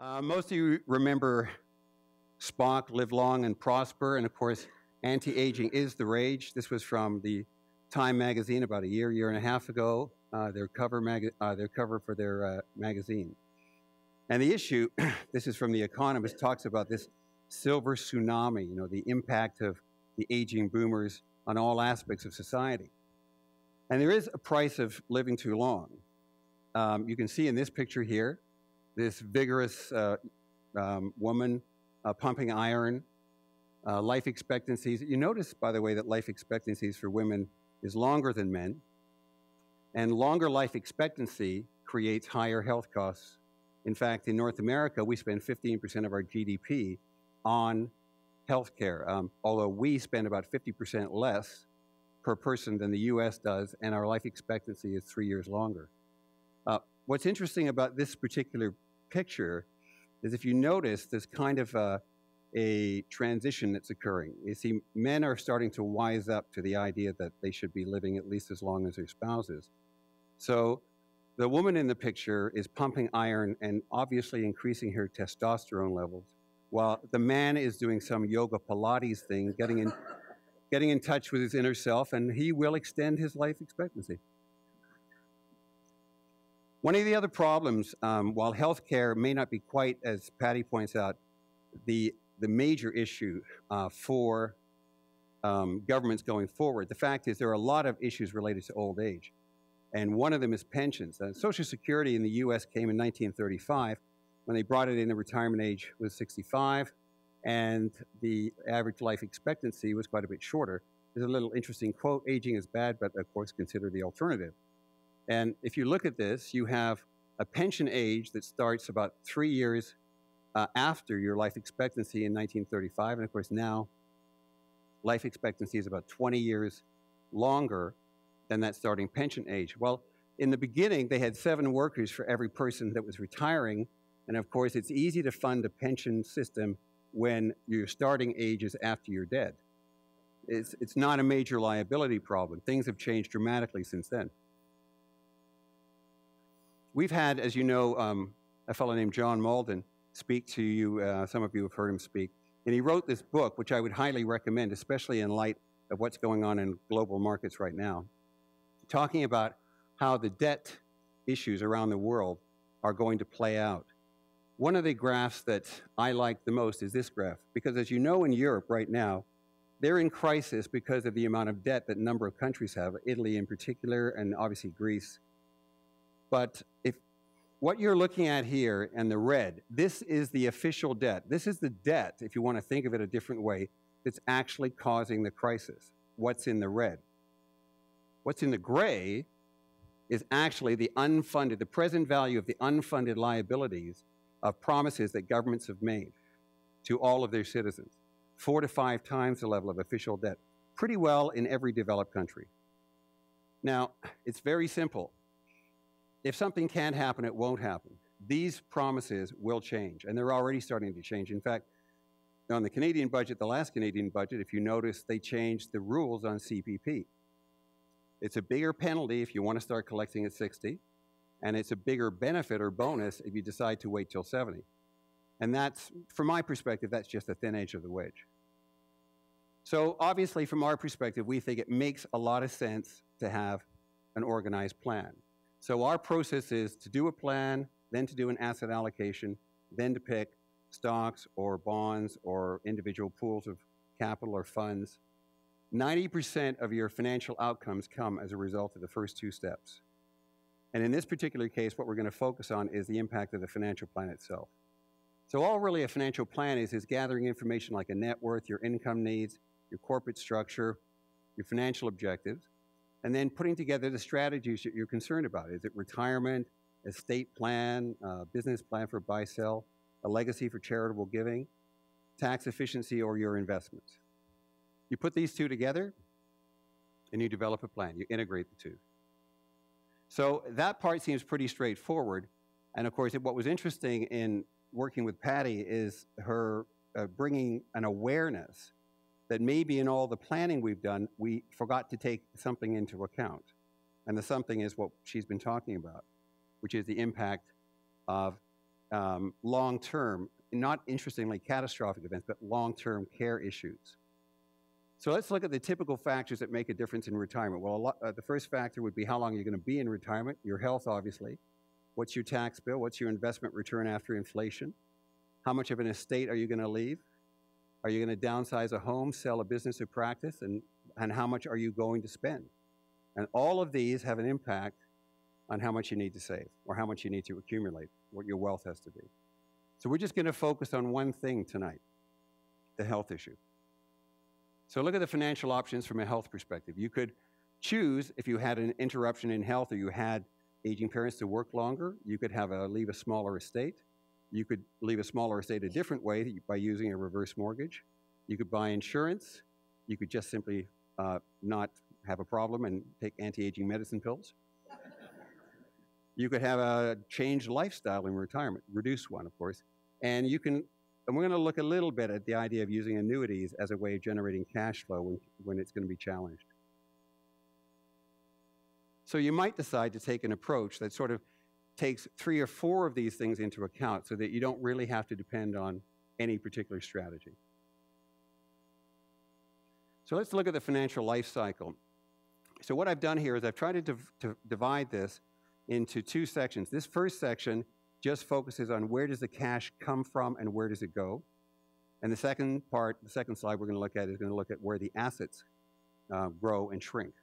Most of you remember Spock, Live Long and Prosper, and of course, anti-aging is the rage. This was from the Time magazine about a year and a half ago, their cover for their magazine. And the issue, this is from The Economist, talks about this silver tsunami, you know, the impact of the aging boomers on all aspects of society. And there is a price of living too long. You can see in this picture here, this vigorous woman pumping iron, life expectancies. You notice, by the way, that life expectancies for women is longer than men. And longer life expectancy creates higher health costs. In fact, in North America, we spend 15% of our GDP on healthcare, although we spend about 50% less per person than the US does, and our life expectancy is 3 years longer. What's interesting about this particular picture is if you notice there's kind of a transition that's occurring. You see, men are starting to wise up to the idea that they should be living at least as long as their spouses. So the woman in the picture is pumping iron and obviously increasing her testosterone levels, while the man is doing some yoga Pilates thing, getting in touch with his inner self, and he will extend his life expectancy. One of the other problems, while healthcare may not be quite, as Patty points out, the major issue for governments going forward, the fact is there are a lot of issues related to old age. And one of them is pensions. Social Security in the US came in 1935. When they brought it in, the retirement age was 65, and the average life expectancy was quite a bit shorter. There's a little interesting quote, aging is bad, but of course consider the alternative. And if you look at this, you have a pension age that starts about 3 years after your life expectancy in 1935. And of course now, life expectancy is about 20 years longer than that starting pension age. Well, in the beginning, they had 7 workers for every person that was retiring. And of course, it's easy to fund a pension system when your starting age is after you're dead. It's not a major liability problem. Things have changed dramatically since then. We've had, as you know, a fellow named John Malden speak to you. Some of you have heard him speak. And he wrote this book, which I would highly recommend, especially in light of what's going on in global markets right now, talking about how the debt issues around the world are going to play out. One of the graphs that I like the most is this graph, because as you know, in Europe right now, they're in crisis because of the amount of debt that a number of countries have, Italy in particular, and obviously Greece. But if what you're looking at here in the red, this is the official debt. This is the debt, if you want to think of it a different way, that's actually causing the crisis. What's in the red? What's in the gray is actually the unfunded, the present value of the unfunded liabilities of promises that governments have made to all of their citizens. 4 to 5 times the level of official debt, pretty well in every developed country. Now, it's very simple. If something can't happen, it won't happen. These promises will change, and they're already starting to change. In fact, on the Canadian budget, the last Canadian budget, if you notice, they changed the rules on CPP. It's a bigger penalty if you want to start collecting at 60, and it's a bigger benefit or bonus if you decide to wait till 70. And that's, from my perspective, that's just the thin edge of the wedge. So obviously, from our perspective, we think it makes a lot of sense to have an organized plan. So our process is to do a plan, then to do an asset allocation, then to pick stocks or bonds or individual pools of capital or funds. 90% of your financial outcomes come as a result of the first 2 steps. And in this particular case, what we're going to focus on is the impact of the financial plan itself. So all really a financial plan is gathering information like a net worth, your income needs, your corporate structure, your financial objectives, and then putting together the strategies that you're concerned about. Is it retirement, estate plan, business plan for buy-sell, a legacy for charitable giving, tax efficiency, or your investments? You put these 2 together, and you develop a plan. You integrate the 2. So that part seems pretty straightforward. And of course, what was interesting in working with Patty is her bringing an awareness that maybe in all the planning we've done, we forgot to take something into account. And the something is what she's been talking about, which is the impact of long-term, not interestingly catastrophic events, but long-term care issues. So let's look at the typical factors that make a difference in retirement. Well, the first factor would be how long you're going to be in retirement, your health, obviously. What's your tax bill? What's your investment return after inflation? How much of an estate are you going to leave? Are you going to downsize a home, sell a business or practice? And how much are you going to spend? And all of these have an impact on how much you need to save or how much you need to accumulate, what your wealth has to be. So we're just going to focus on one thing tonight, the health issue. So look at the financial options from a health perspective. You could choose, if you had an interruption in health or you had aging parents, to work longer. You could leave a smaller estate. You could leave a smaller estate a different way by using a reverse mortgage. You could buy insurance. You could just simply not have a problem and take anti-aging medicine pills. You could have a changed lifestyle in retirement, reduce one, of course. And we're going to look a little bit at the idea of using annuities as a way of generating cash flow when it's going to be challenged. So you might decide to take an approach that sort of takes 3 or 4 of these things into account so that you don't really have to depend on any particular strategy. So let's look at the financial life cycle. So what I've done here is I've tried to divide this into 2 sections. This first section just focuses on where does the cash come from and where does it go. And the second part, the second slide we're going to look at is going to look at where the assets grow and shrink.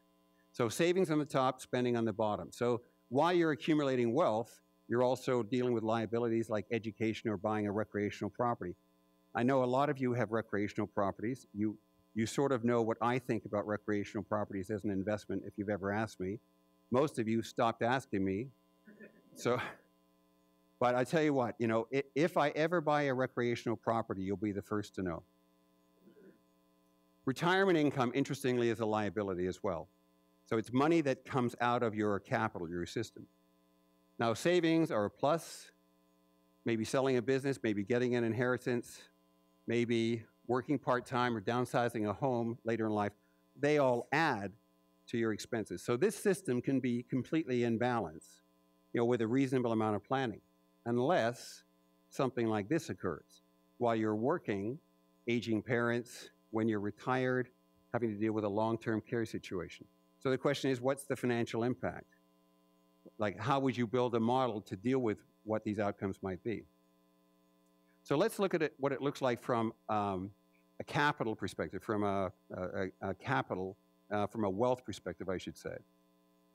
So savings on the top, spending on the bottom. So while you're accumulating wealth, you're also dealing with liabilities like education or buying a recreational property. I know a lot of you have recreational properties. You sort of know what I think about recreational properties as an investment if you've ever asked me. Most of you stopped asking me. But I tell you what, if I ever buy a recreational property, you'll be the first to know. Retirement income, interestingly, is a liability as well. So it's money that comes out of your capital, your system. Now, savings are a plus. Maybe selling a business, maybe getting an inheritance, maybe working part-time or downsizing a home later in life. They all add to your expenses. So this system can be completely in balance, with a reasonable amount of planning, unless something like this occurs. While you're working, aging parents, when you're retired, having to deal with a long-term care situation. So the question is, what's the financial impact? Like, how would you build a model to deal with what these outcomes might be? So let's look at what it looks like from a capital perspective, from a wealth perspective, I should say.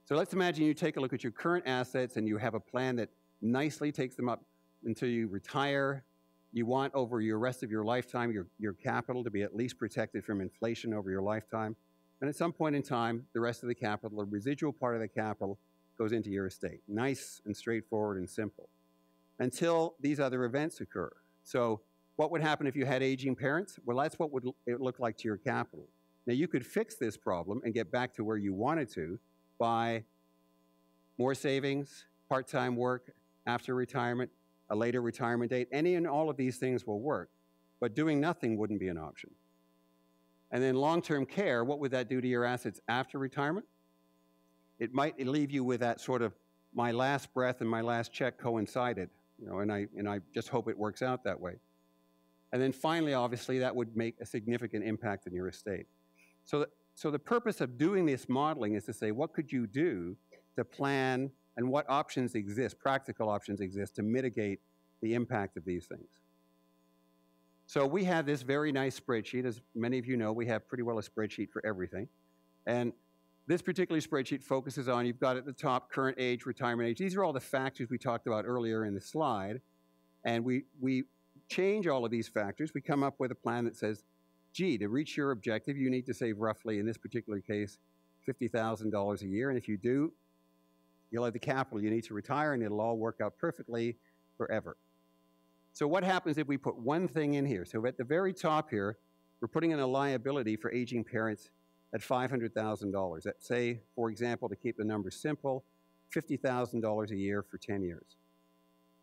So let's imagine you take a look at your current assets and you have a plan that nicely takes them up until you retire. You want over your rest of your lifetime your capital to be at least protected from inflation over your lifetime. And at some point in time, the rest of the capital, or residual part of the capital, goes into your estate. Nice and straightforward and simple. Until these other events occur. So what would happen if you had aging parents? Well, that's what would it look like to your capital. Now, you could fix this problem and get back to where you wanted to by more savings, part-time work after retirement, a later retirement date. Any and all of these things will work, but doing nothing wouldn't be an option. And then long-term care, what would that do to your assets after retirement? It might leave you with that sort of, my last breath and my last check coincided, and I just hope it works out that way. And then finally, obviously, that would make a significant impact in your estate. So the purpose of doing this modeling is to say, what could you do to plan and what options exist, practical options exist to mitigate the impact of these things? So we have this very nice spreadsheet. As many of you know, we have pretty well a spreadsheet for everything. And this particular spreadsheet focuses on, you've got at the top, current age, retirement age. These are all the factors we talked about earlier in the slide. And we change all of these factors. We come up with a plan that says, gee, to reach your objective, you need to save roughly, in this particular case, $50,000 a year. And if you do, you'll have the capital you need to retire, and it'll all work out perfectly forever. So what happens if we put one thing in here? So at the very top here, we're putting in a liability for aging parents at $500,000. Let's say, for example, to keep the numbers simple, $50,000 a year for 10 years.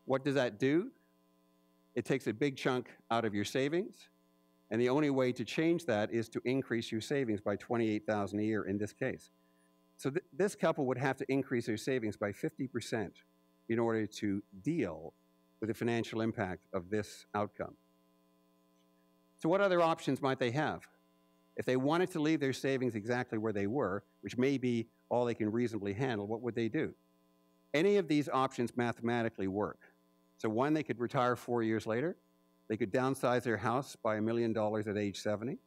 What does that do? It takes a big chunk out of your savings, and the only way to change that is to increase your savings by $28,000 a year in this case. So this couple would have to increase their savings by 50% in order to deal with the financial impact of this outcome. So what other options might they have? If they wanted to leave their savings exactly where they were, which may be all they can reasonably handle, what would they do? Any of these options mathematically work. So one, they could retire 4 years later. They could downsize their house by $1 million at age 70.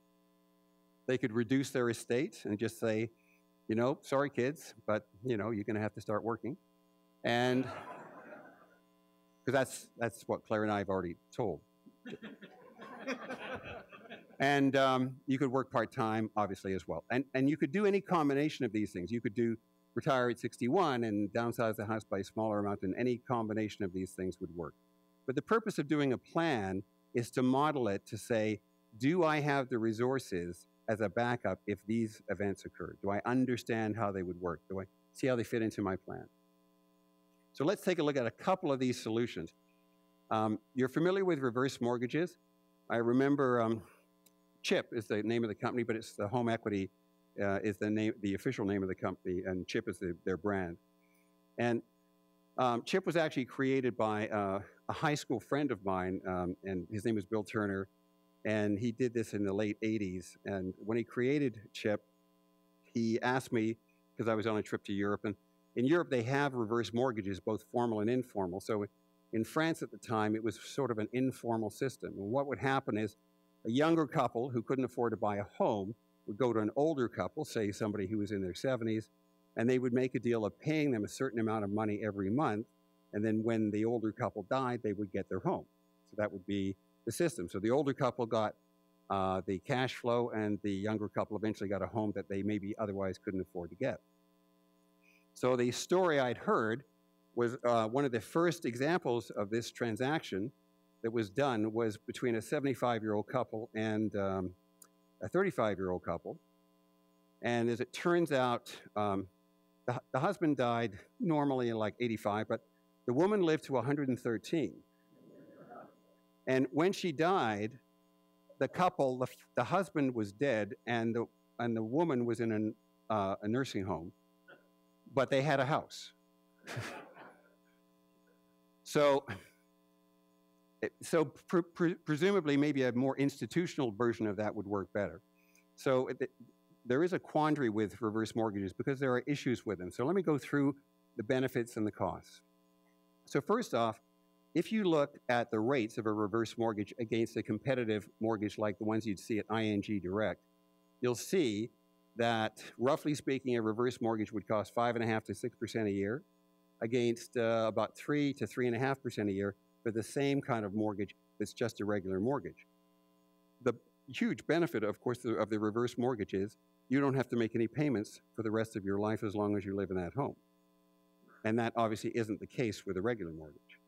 They could reduce their estate and just say, you know, sorry kids, but you know, you're going to have to start working. And because that's what Claire and I have already told. And you could work part-time, obviously, as well. And you could do any combination of these things. You could retire at 61 and downsize the house by a smaller amount, and any combination of these things would work. But the purpose of doing a plan is to model it to say, do I have the resources as a backup if these events occur? Do I understand how they would work? Do I see how they fit into my plan? So let's take a look at a couple of these solutions. You're familiar with reverse mortgages. I remember CHIP is the name of the company, but it's the Home Equity is the official name of the company, and CHIP is their brand. And CHIP was actually created by a high school friend of mine, and his name is Bill Turner, and he did this in the late 80s. And when he created CHIP, he asked me, because I was on a trip to Europe, and in Europe they have reverse mortgages, both formal and informal. So in France at the time, it was sort of an informal system. And what would happen is a younger couple who couldn't afford to buy a home would go to an older couple, say somebody who was in their 70s, and they would make a deal of paying them a certain amount of money every month. And then when the older couple died, they would get their home. So that would be the system. So the older couple got the cash flow, and the younger couple eventually got a home that they maybe otherwise couldn't afford to get. So the story I'd heard was one of the first examples of this transaction that was done was between a 75-year-old couple and a 35-year-old couple. And as it turns out, the husband died normally in like 85, but the woman lived to 113. And when she died, the couple, the husband was dead, and the woman was in a nursing home, but they had a house. So presumably, maybe a more institutional version of that would work better. So there is a quandary with reverse mortgages because there are issues with them. So let me go through the benefits and the costs. So first off, if you look at the rates of a reverse mortgage against a competitive mortgage like the ones you'd see at ING Direct, you'll see that, roughly speaking, a reverse mortgage would cost 5.5% to 6% a year against about 3 to 3.5% a year for the same kind of mortgage that's just a regular mortgage. The huge benefit, of course, of the reverse mortgage is you don't have to make any payments for the rest of your life as long as you live in that home. And that obviously isn't the case with a regular mortgage.